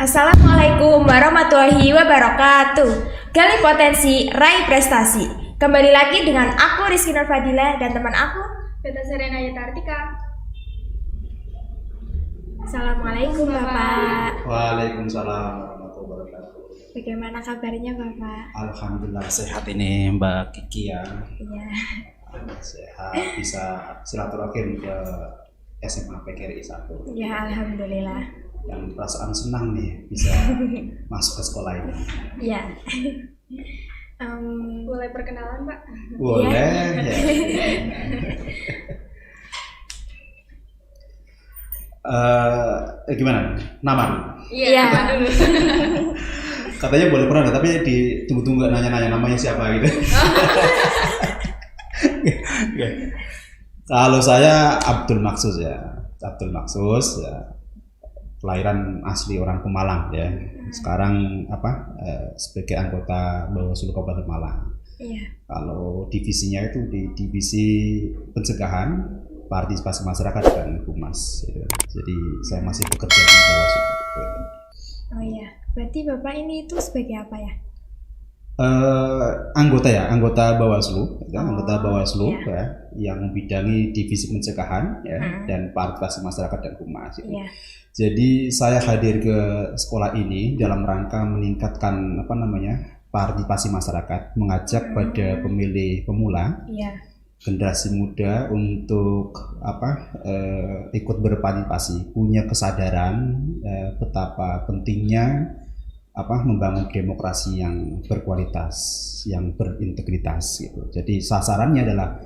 Assalamualaikum warahmatullahi wabarakatuh. Gali potensi, raih prestasi. Kembali lagi dengan aku Rizky Nurfadila dan teman aku Beta Serena Yutartika. Assalamualaikum Bapak. Waalaikumsalam warahmatullahi wabarakatuh. Bagaimana kabarnya Bapak? Alhamdulillah sehat ini Mbak Kiki ya. Iya. Sehat, bisa silaturahim ke SMA PGRI 1. Ya, alhamdulillah. Yang perasaan senang nih bisa masuk ke sekolah ini. Iya. Boleh perkenalan, Pak? Boleh ya. Gimana? Nama? Iya. Dulu. Katanya boleh pernah, tapi ditunggu-tunggu nanya-nanya namanya siapa gitu. Kalau saya Abdul Maksus ya. Abdul Maksus ya. Kelahiran asli orang Pemalang ya. Sekarang sebagai anggota Bawaslu Kabupaten Malang. Iya. Kalau divisinya itu di divisi pencegahan, partisipasi masyarakat dan humas. Gitu. Jadi saya masih bekerja di Bawaslu. Oh iya. Berarti Bapak ini itu sebagai apa ya? Anggota Bawaslu, anggota Bawaslu iya. ya, yang membidangi divisi pencegahan ya, dan partisipasi masyarakat dan humas. Gitu. Iya. Jadi saya hadir ke sekolah ini dalam rangka meningkatkan partisipasi masyarakat, mengajak pada pemilih pemula, Iya. generasi muda untuk ikut berpartisipasi, punya kesadaran betapa pentingnya membangun demokrasi yang berkualitas, yang berintegritas gitu. Jadi sasarannya adalah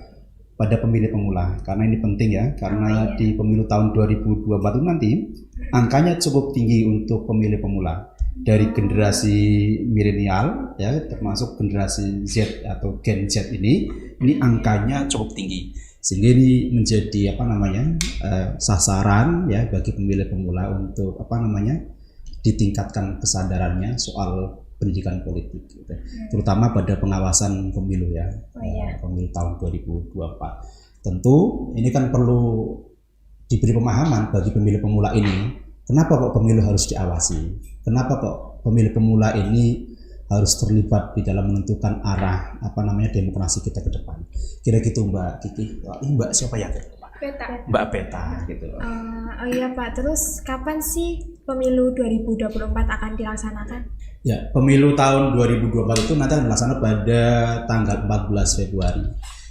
pada pemilih pemula, karena ini penting ya, karena di pemilu tahun 2024 itu nanti angkanya cukup tinggi untuk pemilih pemula dari generasi milenial ya, termasuk generasi Z atau Gen Z ini angkanya cukup tinggi, sehingga ini menjadi sasaran ya bagi pemilih pemula untuk ditingkatkan kesadarannya soal pendidikan politik gitu. Terutama pada pengawasan pemilu ya. Pemilu tahun 2024. Tentu ini kan perlu diberi pemahaman bagi pemilih pemula ini, kenapa kok pemilu harus diawasi? Kenapa kok pemilih pemula ini harus terlibat di dalam menentukan arah demokrasi kita ke depan? Kira gitu Mbak Kiki. Ini Mbak siapa ya? Beta. Mbak Beta gitu. Oh iya Pak, terus kapan sih pemilu 2024 akan dilaksanakan? Ya, pemilu tahun 2024 itu nanti akan dilaksanakan pada tanggal 14 Februari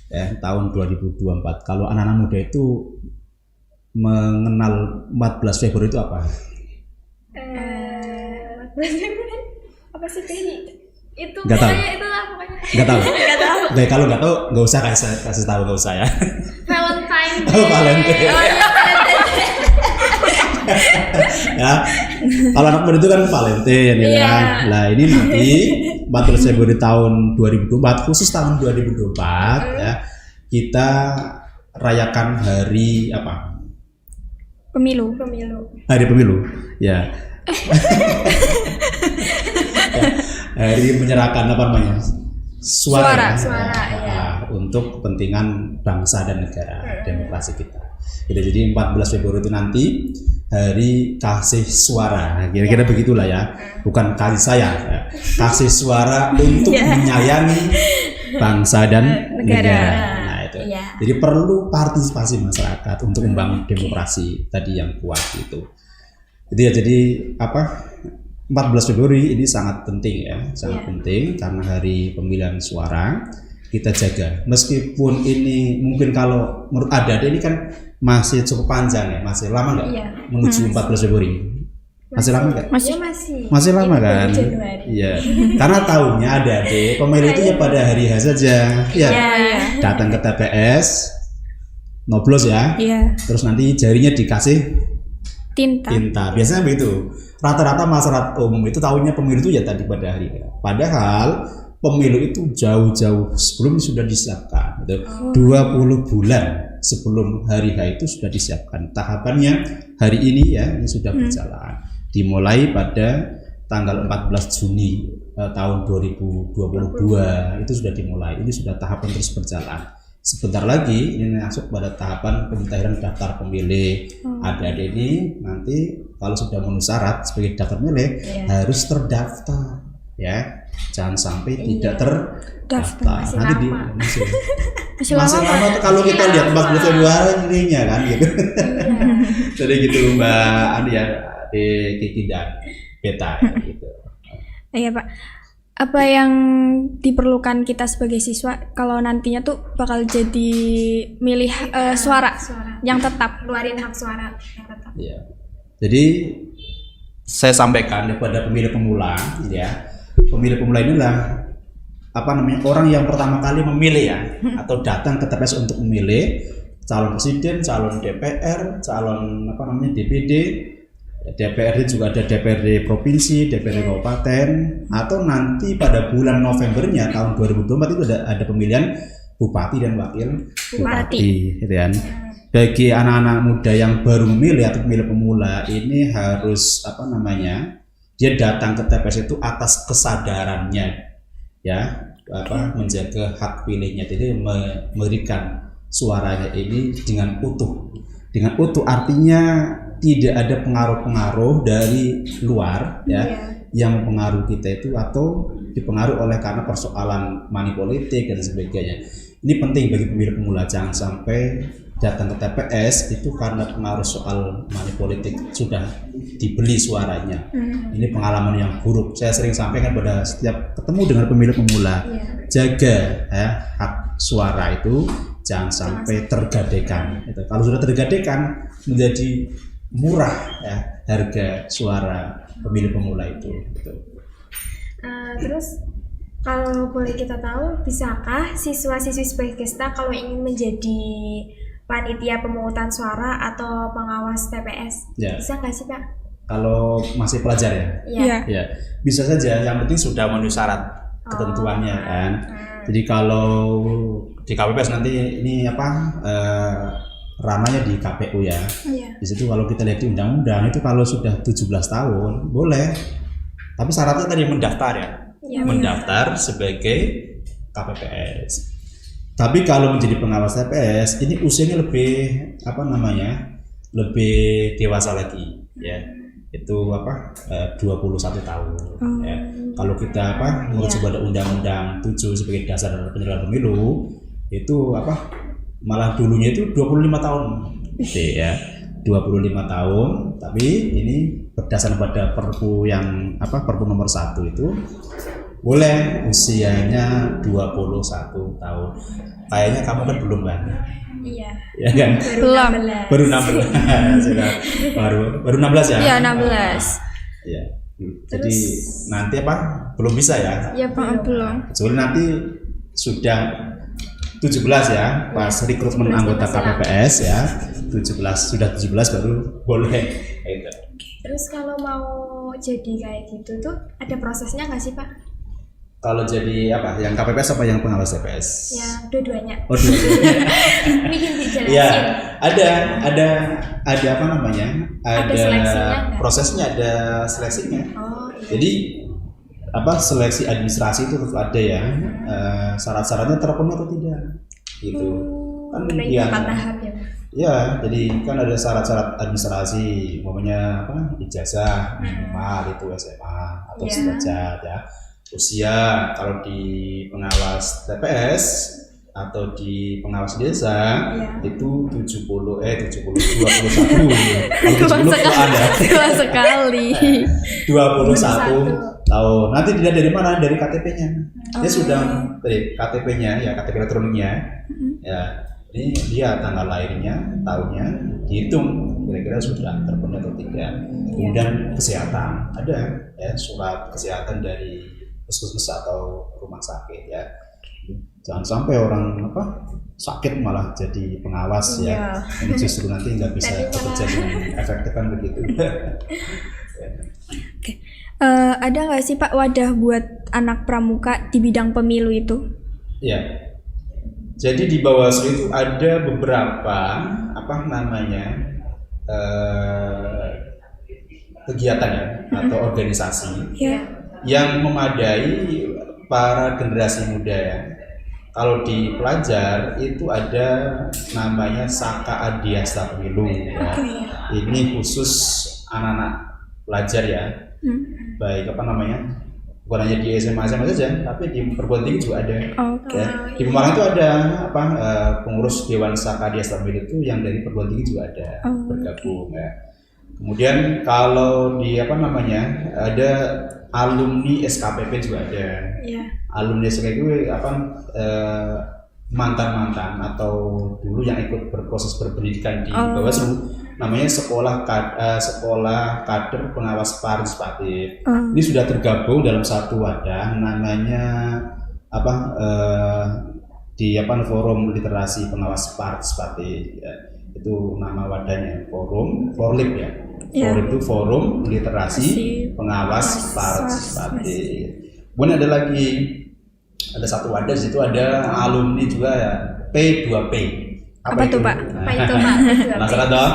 ya, tahun 2024. Kalau anak-anak muda itu mengenal 14 Februari itu apa? 14 Februari apa sih ini? Itu Nggak tahu. Itulah pokoknya. Nggak tahu. Nggak tahu. Oke, kalau nggak tahu nggak usah kasih tahu, nggak usah ya. Valentine Day. Oh, Valentine. Oh iya, Valentine Day. Ya, kalau anak muda itu kan Valentine ya. Iya. Nah ini nanti 14 Februari tahun 2024, khusus tahun 2024 ya, kita rayakan hari apa? Pemilu. Hari pemilu ya. Hari menyerahkan suara ya. untuk kepentingan bangsa dan negara, demokrasi kita. Jadi 14 Februari itu nanti hari kasih suara, kira-kira begitulah ya, bukan kasih saya, ya. Kasih suara untuk menyayangi bangsa dan negara. Nah itu. Jadi perlu partisipasi masyarakat untuk membangun demokrasi tadi yang kuat itu. Jadi 14 Februari ini sangat penting ya, sangat penting karena hari pemilihan suara kita jaga. Meskipun ini mungkin kalau menurut adik-adik ini kan masih cukup panjang ya, masih lama nggak menuju 14 Februari? Masih lama nggak? Masih lama kan? Iya. Karena tahunnya adik-adik pemilu itu ya pada hari H saja, ya. Datang ke TPS, nyoblos ya. Terus nanti jarinya dikasih tinta. Biasanya begitu. Rata-rata masyarakat umum itu tahunya pemilu itu ya tadi pada hari. Padahal pemilu itu jauh-jauh sebelum sudah disiapkan. 20 bulan sebelum hari H itu sudah disiapkan. Tahapannya hari ini ya, ini sudah berjalan. Dimulai pada tanggal 14 Juni tahun 2022 itu sudah dimulai. Ini sudah tahapan terus berjalan. Sebentar lagi ini masuk pada tahapan pencairan daftar pemilih. Adik-adik ini nanti kalau sudah memenuhi syarat sebagai daftar pemilih harus terdaftar ya. Jangan sampai tidak terdaftar. Masih Nanti di lama. masih lama tuh kalau kita lihat 14 Februari-nya kan gitu. Jadi gitu Mbak Andi ya, di Kiki dan Beta gitu. Iya Pak. Apa yang diperlukan kita sebagai siswa kalau nantinya tuh bakal jadi milih suara yang tetap, Keluarin hak suara yang tetap. Iya. Jadi saya sampaikan kepada pemilih pemula ya. Pemilih pemula inilah orang yang pertama kali memilih ya atau datang ke TPS untuk memilih calon presiden, calon DPR, calon DPD, DPRD juga ada DPRD provinsi, DPRD kabupaten, atau nanti pada bulan Novembernya tahun 2024 itu ada pemilihan bupati dan wakil bupati, gitu kan. Bagi anak-anak muda yang baru memilih atau pemilih pemula ini harus dia datang ke TPS itu atas kesadarannya ya menjaga hak pilihnya, jadi memberikan suaranya ini dengan utuh artinya tidak ada pengaruh-pengaruh dari luar ya yang mempengaruhi kita itu atau dipengaruhi oleh karena persoalan money politik dan sebagainya. Ini penting bagi pemilih pemula, jangan sampai datang ke TPS itu karena pengaruh soal money politik sudah dibeli suaranya. Ini pengalaman yang buruk. Saya sering sampaikan pada setiap ketemu dengan pemilih pemula, jaga ya hak suara itu jangan sampai tergadaikan. Kalau sudah tergadaikan menjadi murah ya harga suara pemilih pemula itu. Terus kalau boleh kita tahu, bisakah siswa-siswi Spekesta kalau ingin menjadi panitia pemungutan suara atau pengawas TPS bisa nggak sih Pak? Kalau masih pelajar ya? Ya, bisa saja. Yang penting sudah memenuhi syarat ketentuannya kan. Jadi kalau di KPPS nanti ini ranahnya di KPU ya. Di situ kalau kita lihat di undang-undang itu kalau sudah 17 tahun boleh. Tapi syaratnya tadi mendaftar ya. Mendaftar sebagai KPPS. Tapi kalau menjadi pengawas TPS ini usianya lebih lebih dewasa lagi ya. Itu 21 tahun ya. Kalau kita menurut pada Undang-Undang 7 sebagai dasar penyelenggaraan pemilu itu malah dulunya itu 25 tahun ya. 25 tahun, tapi ini berdasarkan pada Perpu yang Perpu nomor 1 itu boleh usianya 21 tahun. Kayaknya kamu kan belum kan? Iya. Ya kan? Baru 16. baru 16 ya? Iya, 16. Iya. Jadi nanti belum bisa ya? Iya, Pak, belum. Kecuali nanti sudah 17 ya, pas rekrutmen anggota KPPS ya. 17 baru boleh gitu. Terus kalau mau jadi kayak gitu tuh ada prosesnya nggak sih Pak? Kalau jadi yang KPPS apa yang pengawas TPS? Yang dua-duanya. Oh, dua-duanya. Mungkin dijelasin. Ya, ada Ada seleksinya, prosesnya, ada seleksinya. Oh, iya. Jadi seleksi administrasi itu tentu ada ya. Syarat-syaratnya terpenuhi atau tidak gitu. Kan ya, 4 tahap ya. Ya, jadi kan ada syarat-syarat administrasi, umpamanya ijazah minimal itu SMA atau sederajat ya. Usia kalau di pengawas TPS atau di pengawas desa itu 21 Tua sekali. 21 tahun. Nanti dilihat dari mana? Dari KTP-nya. Dia sudah dari KTP-nya ya, KTP elektroniknya. Ya, ini dia tanggal lahirnya, tahunnya dihitung kira-kira sudah terpenuhi atau tidak. Kemudian kesehatan ada ya, surat kesehatan dari puskesmas atau rumah sakit ya. Jangan sampai orang sakit malah jadi pengawas ya. Ini justru nanti nggak bisa bekerja dengan efektif kan begitu. Oke. Ada nggak sih Pak wadah buat anak pramuka di bidang pemilu itu? Ya. Jadi di Bawaslu itu ada beberapa kegiatan ya atau organisasi yang memadai para generasi muda ya. Kalau di pelajar itu ada namanya Saka Adiasta Pemilu ya. Ini khusus anak-anak pelajar ya, baik apa namanya, bukan hanya di SMA saja, tapi di perguruan tinggi juga ada. Ya. Di Pemalang itu ada apa pengurus Dewan Saka Adiasta Pemilu itu yang dari perguruan tinggi juga ada bergabung. Ya. Kemudian kalau di apa namanya ada alumni SKPP juga ada. Alumni SKPP itu apa mantan-mantan atau dulu yang ikut berproses berpendidikan di Bawaslu, namanya sekolah kader pengawas partisipatif. Ini sudah tergabung dalam satu wadah namanya apa di apa forum literasi pengawas partisipatif ya. Itu nama wadahnya forum Forlip ya. Forum itu forum literasi pengawas partisipatif. Kemudian ada satu wadah, di situ ada alumni juga ya, P2P. Apa itu Pak? Apa itu Pak? Penasaran dong?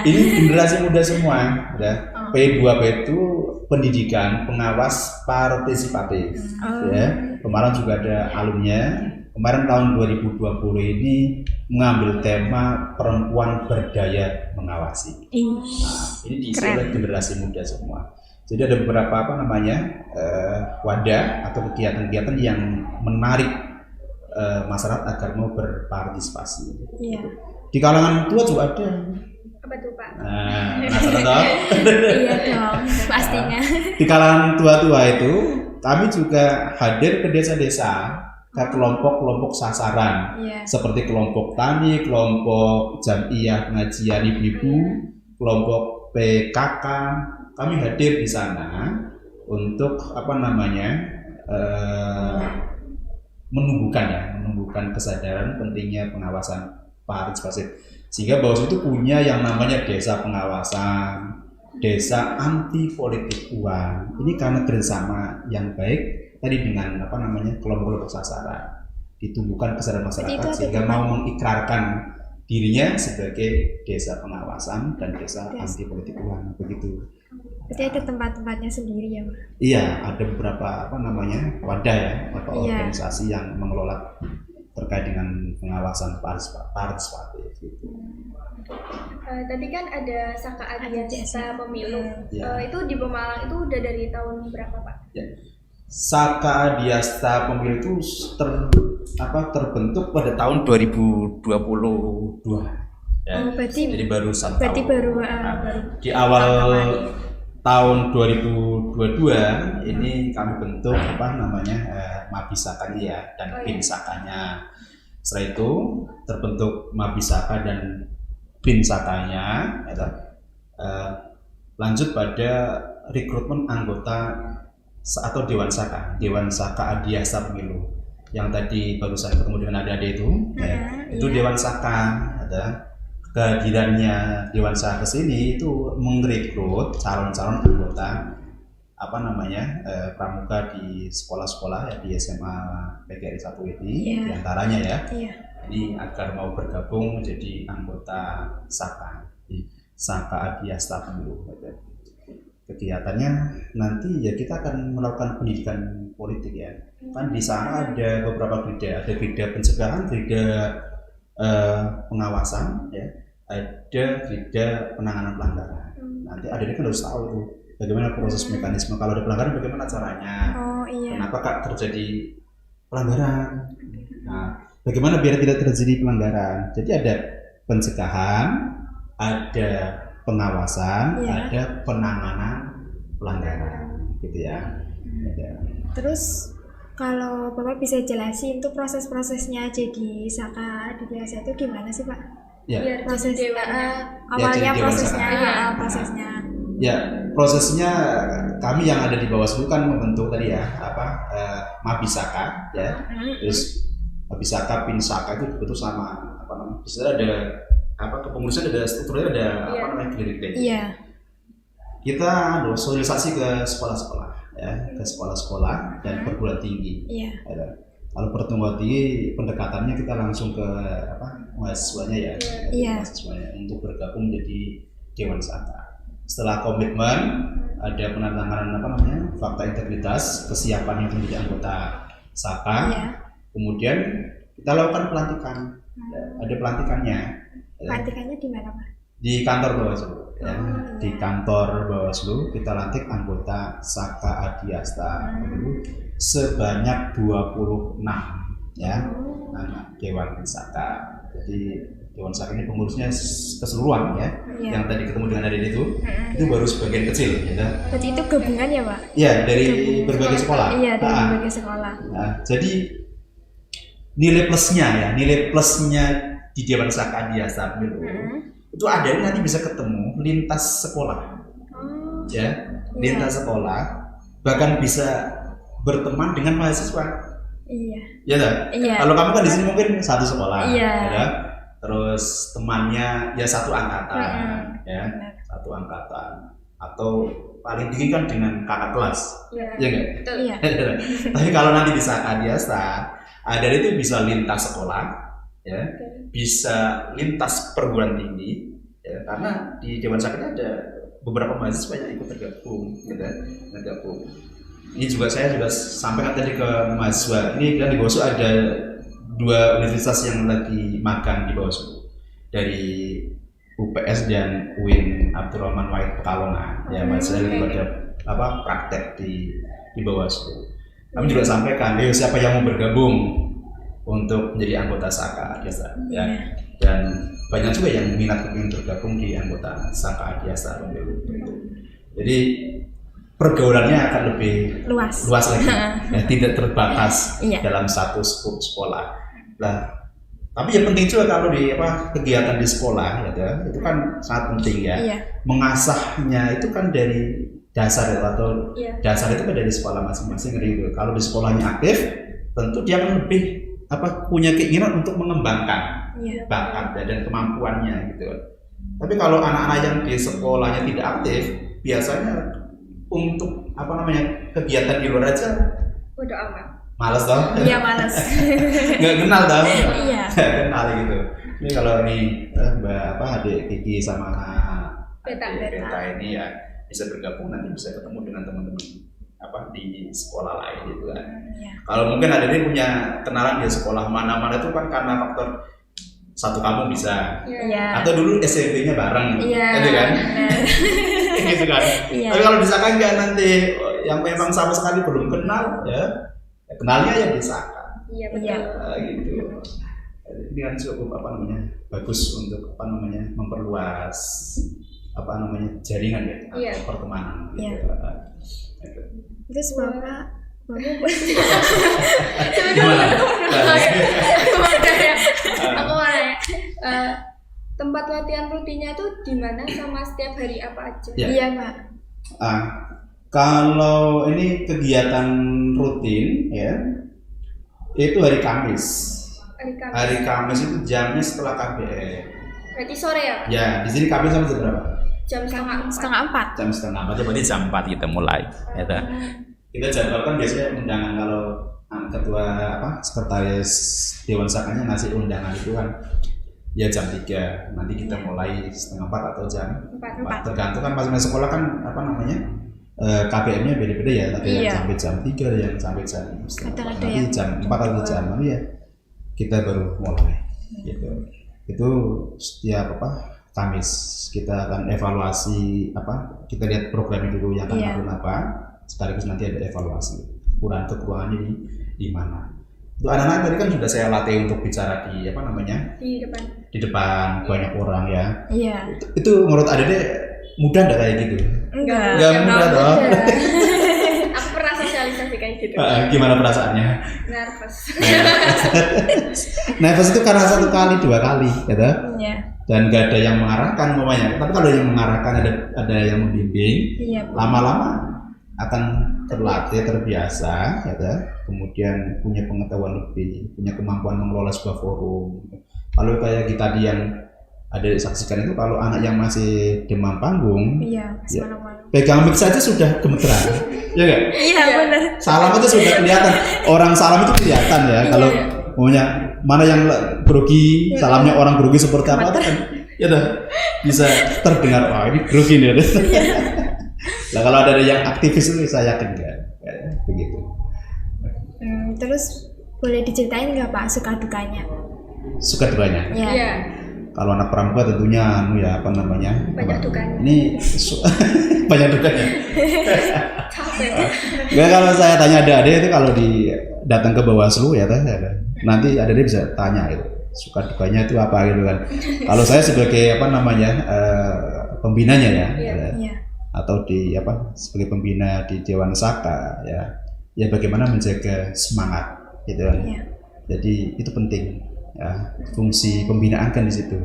Ini generasi muda semua. Ya. P2P itu pendidikan pengawas partisipatif. Ya. Kemarin juga ada alumninya. Kemarin tahun 2020 ini mengambil tema perempuan berdaya mengawasi. Nah, ini diisi oleh generasi muda semua. Jadi ada beberapa apa namanya wadah atau kegiatan-kegiatan yang menarik masyarakat agar mau berpartisipasi. Di kalangan tua juga ada. Apa tuh Pak? Penasaran dong? Iya dong, pastinya. Di kalangan tua-tua itu kami juga hadir ke desa-desa ke kelompok-kelompok sasaran seperti kelompok tani, kelompok jamiah pengajian ibu-ibu, kelompok PKK. Kami hadir di sana untuk apa namanya menumbuhkan kesadaran pentingnya pengawasan partisipatif, sehingga Bawaslu itu punya yang namanya desa pengawasan, desa anti politik uang. Ini karena kerjasama yang baik tadi dengan apa namanya kelompok-kelompok sasaran, ditumbuhkan kesadaran masyarakat sehingga mau mengikrarkan dirinya sebagai desa pengawasan dan desa anti politik uang, begitu. Berarti ada tempat-tempatnya sendiri ya Pak? Iya, ada beberapa apa namanya wadah ya atau organisasi yang mengelola terkait dengan pengawasan partisipatif gitu. Tadi kan ada Saka Adiasta Pemilu. Itu di Pemalang itu udah dari tahun berapa Pak? Ya. Saka Adiasta Pemilu itu terbentuk pada tahun 2022. Ya. Jadi baru satu tahun. Baru di awal tahun 2022 ini kami bentuk apa namanya Mabisakanya ya dan Pinsakanya. Setelah itu terbentuk Mabisaka dan Pinsakanya, lanjut pada rekrutmen anggota atau Dewan Saka Adiasta Pemilu yang tadi barusan ketemu dengan adik-adik itu, itu Dewan Saka. Kehadirannya Dewan Saka ke sini itu merekrut calon-calon anggota apa namanya pramuka di sekolah-sekolah ya di SMA PGRI 1 ini diantaranya ya. Ini agar mau bergabung menjadi anggota Saka di Saka Adiasta Pemilu. Kegiatannya nanti ya kita akan melakukan pendidikan politik ya. Kan di sana ada beberapa grida, ada grida pencegahan, grida pengawasan ya, ada grida penanganan pelanggaran. Nanti adik-adik kan harus tahu tuh bagaimana proses mekanisme kalau ada pelanggaran, bagaimana caranya, kenapa kak terjadi pelanggaran, nah bagaimana biar tidak terjadi pelanggaran. Jadi ada pencegahan, ada pengawasan, ada penanganan pelanggaran gitu ya. Terus kalau Bapak bisa jelasin tuh proses-prosesnya jadi Saka Adiasta itu gimana sih Pak? Ya. Proses awalnya prosesnya. Ya, prosesnya kami yang ada di Bawaslu kan membentuk tadi ya Mabisaka ya. Terus Mabisaka, Pinsaka itu betul sama apa namanya? Di situ ada kepengurusan, ada strukturnya, ada apa namanya grade-grade. Kita sosialisasi ke sekolah-sekolah ya, ke sekolah-sekolah dan perguruan tinggi. Kalau perguruan tinggi pendekatannya kita langsung ke mahasiswanya ya, mahasiswanya untuk bergabung menjadi Dewan Saka. Setelah komitmen ada penandatanganan fakta integritas, kesiapan yang menjadi anggota Saka. Kemudian kita lakukan pelantikan. Ada pelantikannya. Pelantikannya di mana Pak? di kantor Bawaslu. Ya. Di kantor Bawaslu kita lantik anggota Saka Adiasta sebanyak 26 ya, anak Dewan Saka. Jadi Dewan Saka ini pengurusnya keseluruhan ya, yang tadi ketemu dengan Adik itu baru sebagian kecil ya. Berarti itu gabungan ya Pak? Iya, dari berbagai sekolah. Iya, dari berbagai sekolah. Nah, jadi nilai plusnya di Dewan Saka Adiasta itu ada nanti bisa ketemu lintas sekolah, ya, lintas sekolah, bahkan bisa berteman dengan mahasiswa. Iya. Ya kan? Iya. Kalau kamu kan di sini mungkin satu sekolah, iya. Ya, terus temannya ya satu angkatan, ya, satu angkatan, atau paling tinggi kan dengan kakak kelas, ya nggak? Iya. Tapi kalau nanti di Saka Adiasta, ada itu bisa lintas sekolah. Ya, bisa lintas perguruan tinggi ya, karena di Dewan Saka ada beberapa mahasiswa yang ikut tergabung gitu, tergabung. Ini juga saya juga sampaikan tadi ke mahasiswa, ini kan di Bawaslu ada 2 universitas yang lagi magang di Bawaslu, dari UPS dan UIN Abdurrahman Wahid Pekalongan ya, mahasiswa lagi pada praktek di Bawaslu. Kami juga sampaikan, siapa yang mau bergabung untuk menjadi anggota Saka Adiasta ya, dan banyak juga yang minat ingin bergabung di anggota Saka Adiasta. Jadi pergaulannya akan lebih luas lagi, ya, tidak terbatas dalam satu skup sekolah. Nah, tapi yang penting juga kalau di kegiatan di sekolah ya, itu kan sangat penting ya, mengasahnya itu kan dari dasar atau dasar itu kan dari sekolah masing-masing gitu. Kalau di sekolahnya aktif, tentu dia akan lebih punya keinginan untuk mengembangkan bakat dan kemampuannya gitu. Tapi kalau anak-anak yang di sekolahnya tidak aktif, biasanya untuk kegiatan di luar aja udah amat. Malas toh? Iya malas. Nggak kenal toh? Iya. Nggak kenal gitu. Ini kalau Mbak Adik Kiki sama Beta ini ya bisa bergabung, nanti bisa ketemu dengan teman-teman di sekolah lain gitu kan. Kalau mungkin ada dia punya kenalan di sekolah mana-mana itu kan karena faktor satu kampung bisa, atau dulu SMP-nya bareng, gitu kan, gitu kan. Tapi kalau di Saka enggak, nanti yang memang sama sekali belum kenal ya kenalnya yang di Saka. Iya betul. Gitu. Ini kan cukup bagus untuk memperluas jaringan ya, pertemanan. Gitu. Terus Bapak aku mau nanya, tempat latihan rutinnya itu di mana sama setiap hari apa aja? Iya Pak. Kalau ini kegiatan rutin ya, itu hari Kamis. Hari Kamis itu jamnya setelah KBR. Berarti sore ya? Ya, di sini Kamis sampai jam berapa? Jam setengah 4. Jam setengah 4, berarti jam 4 kita mulai. Ya, kita jadwalkan biasanya undangan kalau ketua sekretaris Dewan Sakanya ngasih undangan itu kan ya jam 3. Nanti kita mulai setengah 4 atau jam 4. Tergantung kan masing-masing sekolah kan KPM-nya beda-beda ya. Ada yang sampai jam 3, ada yang sampai jam setengah 4, nanti jam 4 atau jam ya kita baru mulai. Gitu. Itu setiap Kamis kita akan evaluasi kita lihat programnya dulu yang akan apa, sekaligus nanti ada evaluasi kekurangannya di mana. Itu anak-anak tadi kan sudah saya latih untuk bicara di di depan banyak orang ya. Iya. Itu menurut Adede mudah enggak kayak gitu? Enggak mudah toh. Aku pernah sosialisasi kayak gitu. Gimana perasaannya? Nervous. Nervous itu karena 1 kali 2 kali gitu. Iya. Dan nggak ada yang mengarahkan umpamanya. Tapi kalau yang mengarahkan ada yang membimbing, lama-lama akan terlatih, terbiasa, gitu. Kemudian punya pengetahuan lebih, punya kemampuan mengelola sebuah forum. Kalau kayak kita yang ada saksikan itu, kalau anak yang masih demam panggung, pegang mic saja sudah gemeteran, ya nggak? Iya benar. Salam itu sudah kelihatan, orang salam itu kelihatan ya. Kalau maunya mana yang grogi, salamnya orang grogi seperti apa kan ya udah bisa terdengar, wah ini grogi nih. Nah kalau ada yang aktivis itu saya yakin kan begitu. Terus boleh diceritain nggak Pak suka dukanya? Suka dukanya? Iya. Kalau anak pramuka tentunya ya apa namanya? Banyak dukanya. Ini banyak dukanya. Capek. Nggak, kalau saya tanya adik-adik itu kalau datang ke Bawaslu ya nanti adik-adik bisa tanya itu suka dukanya itu apa gitu kan. Kalau saya sebagai apa namanya pembinanya ya, atau sebagai pembina di Dewan Saka ya bagaimana menjaga semangat gitu kan. Jadi itu penting ya, fungsi pembinaan kan di situ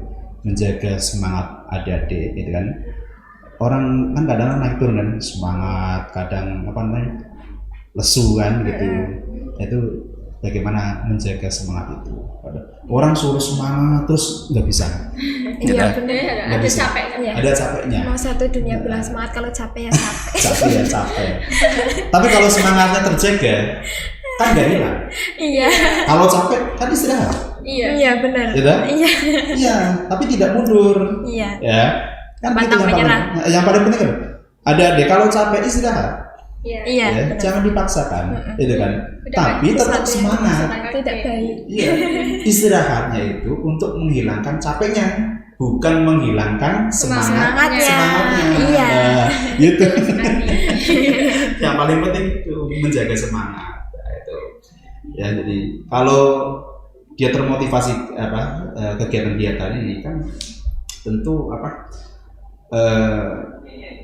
menjaga semangat adik-adik gitu kan. Orang kan kadang naik turun kan semangat, kadang apa namanya lesu kan gitu. Itu bagaimana menjaga semangat itu. Orang suruh semangat terus nggak bisa. Iya benar. Ada capeknya. Ada capeknya. Mau satu dunia bilang semangat, kalau capek ya capek. Capek ya capek. Tapi kalau semangatnya terjaga kan nggak hilang. Iya. Kalau capek kan istirahat. Iya benar. Iya. Tapi tidak mundur. Iya. Ya. Kan pantang menyerah. Yang paling penting kan ada kalau capek istirahat. Iya. Ya, jangan dipaksakan, itu kan. Tapi tetap semangat. Tidak baik. Iya. Istirahatnya itu untuk menghilangkan capeknya, bukan menghilangkan semangatnya. Iya. Gitu. Yang paling penting itu menjaga semangat. Itu. Ya, jadi kalau dia termotivasi kegiatan-kegiatan ini kan tentu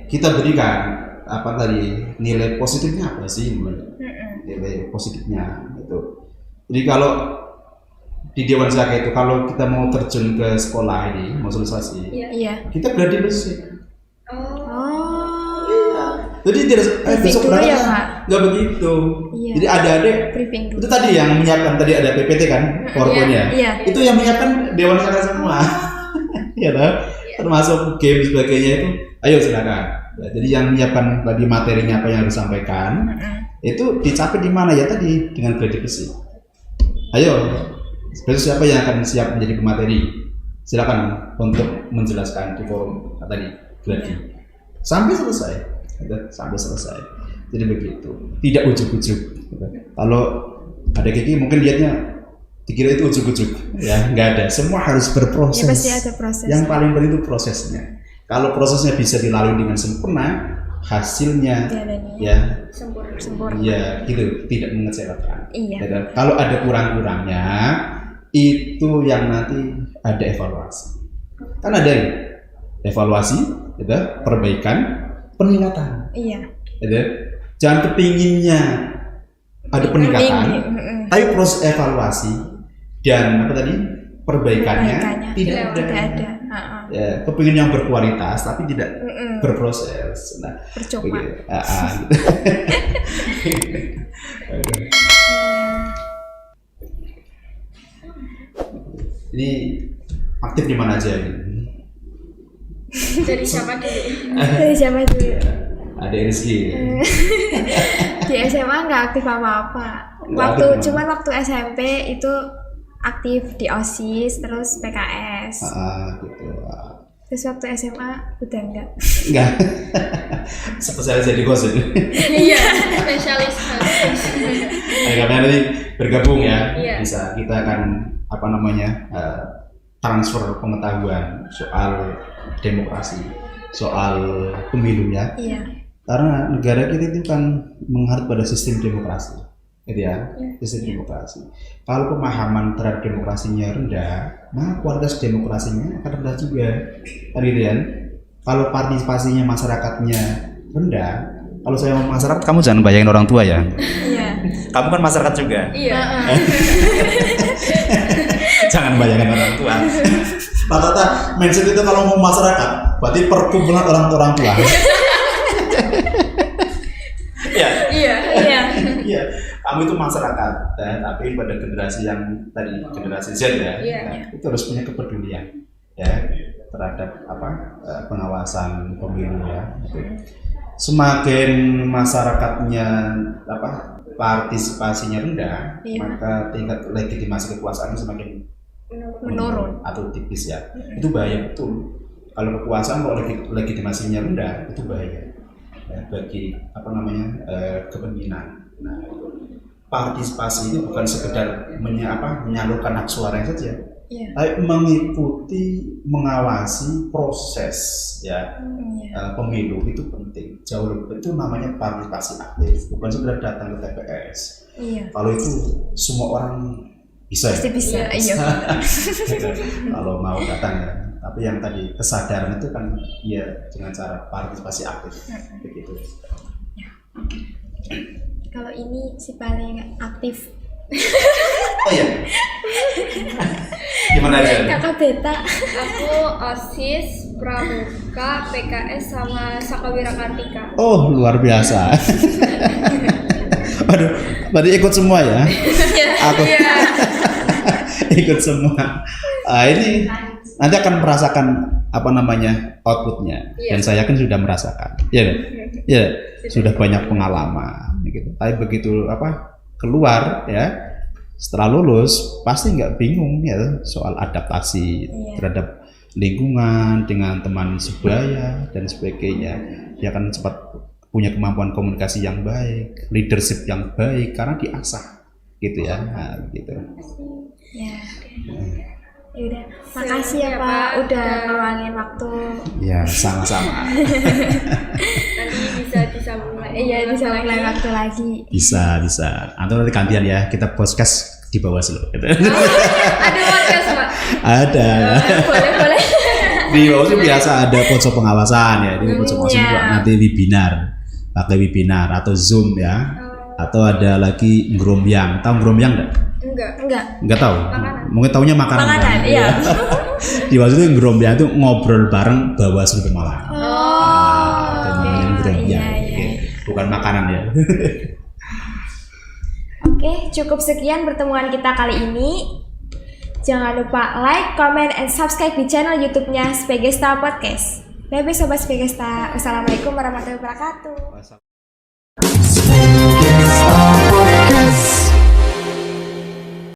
kita berikan nilai positifnya apa sih, nilai positifnya itu. Jadi kalau di Dewan Saka itu kalau kita mau terjun ke sekolah ini mau sosialisasi, kita gladi bersih. Jadi tidak besok berangkat ya, nggak begitu. Jadi adik-adik itu tadi yang menyiapkan, tadi ada PPT kan, PowerPoint-nya. Itu yang menyiapkan Dewan Saka semua. Ya termasuk game sebagainya itu, ayo silakan. Jadi yang menyiapkan tadi materinya apa yang harus disampaikan, itu dicapai di mana ya tadi dengan gladi bersih. Ayo, besok siapa yang akan siap menjadi pemateri? Silakan untuk menjelaskan di forum tadi gladi sampai selesai. Jadi begitu, tidak ujuk-ujuk. Kalau ada Kiki mungkin lihatnya dikira itu ujuk-ujuk, ya nggak ada. Semua harus berproses. Ya, pasti ada proses. Yang paling penting itu prosesnya. Kalau prosesnya bisa dilalui dengan sempurna, hasilnya ya sempurna. Ya gitu, tidak mengecewakan. Iya. Ya, kalau ada kurang-kurangnya, itu yang nanti ada evaluasi. Kan ada evaluasi, gitu, perbaikan, peningkatan. Iya. Gitu. Jangan kepinginnya ada peningkatan, tapi proses evaluasi dan perbaikannya tidak ada. Ya, kepingin yang berkualitas tapi tidak berproses. Nah, percuma. Ini aktif di mana aja ini? Dari siapa dulu? Ada Rizky. Di SMA nggak aktif apa-apa. Cuman waktu SMP itu aktif di OSIS, terus PKS. Gitu. Terus waktu SMA udah enggak. Spesialis jadi gosip. Iya, spesialis. Kami nanti bergabung ya. Iya. Bisa kita akan transfer pengetahuan soal demokrasi, soal pemilu ya. Iya. Karena negara kita itu kan mengharap pada sistem demokrasi, gitu ya, sistem demokrasi. Kalau pemahaman terhadap demokrasinya rendah, maka kualitas demokrasinya akan rendah juga, kan gitu ya. Kalau partisipasinya masyarakatnya rendah, kalau saya ngomong masyarakat, kamu jangan bayangin orang tua ya. Iya. Kamu kan masyarakat juga. Iya. Jangan bayangin orang tua. Rata-rata mindset itu kalau mau masyarakat, berarti perkumpulan orang tua. Iya, kamu itu masyarakat, tapi pada generasi yang tadi generasi Z ya, itu harus punya kepedulian ya terhadap pengawasan pemilu ya. Semakin masyarakatnya partisipasinya rendah, maka tingkat legitimasi kekuasaan semakin menurun atau tipis ya. Itu bahaya betul. Kalau kekuasaan kalau legitimasinya rendah itu bahaya ya, bagi kepemimpinan. Nah, partisipasi itu bukan sekedar menyalurkan hak suaranya saja, tapi mengikuti, mengawasi proses pemilu itu penting. Jauh lebih, itu namanya partisipasi aktif, bukan sekedar datang ke TPS. Kalau itu semua orang bisa. Iya. Kalau mau datang ya. Tapi yang tadi kesadaran itu kan ya dengan cara partisipasi aktif begitu. Kalau ini si paling aktif. Oh iya. Gimana aja? Kakak Beta. Aku OSIS, Pramuka, PKS sama Sakawira Kartika. Oh, luar biasa. Waduh, berarti ikut semua ya? Aku ikut semua. Ini nanti akan merasakan outputnya, dan saya kan sudah merasakan, sudah banyak pengalaman, gitu. Tapi begitu keluar ya, setelah lulus pasti nggak bingung ya soal adaptasi terhadap lingkungan dengan teman sebaya dan sebagainya. Dia kan cepat punya kemampuan komunikasi yang baik, leadership yang baik karena diasah, gitu ya, gitu. Yaudah, makasih ya Pak udah ngeluangin waktu. Ya, sama-sama. Nanti bisa disambung lagi. Iya, disambung lain waktu lagi. Bisa. Atau nanti gantian ya, kita podcast di bawah sih gitu. Ada podcast Pak? Ada. Boleh. Di bawah sih biasa ada pojok pengawasan ya. Di pojok pengawasan juga nanti webinar, pakai webinar atau Zoom ya. Atau ada lagi ngrombyang. Tahu ngrombyang enggak? Enggak tahu. Mungkin taunya makanan kan? Iya. Di waktu itu ngrombyang itu ngobrol bareng Bawaslu Pemalang. Bukan makanan ya. Oke, cukup sekian pertemuan kita kali ini. Jangan lupa like, comment, and subscribe di channel YouTube-nya Spegesta Podcast. Bye-bye Sobat Spegesta. Wassalamualaikum warahmatullahi wabarakatuh.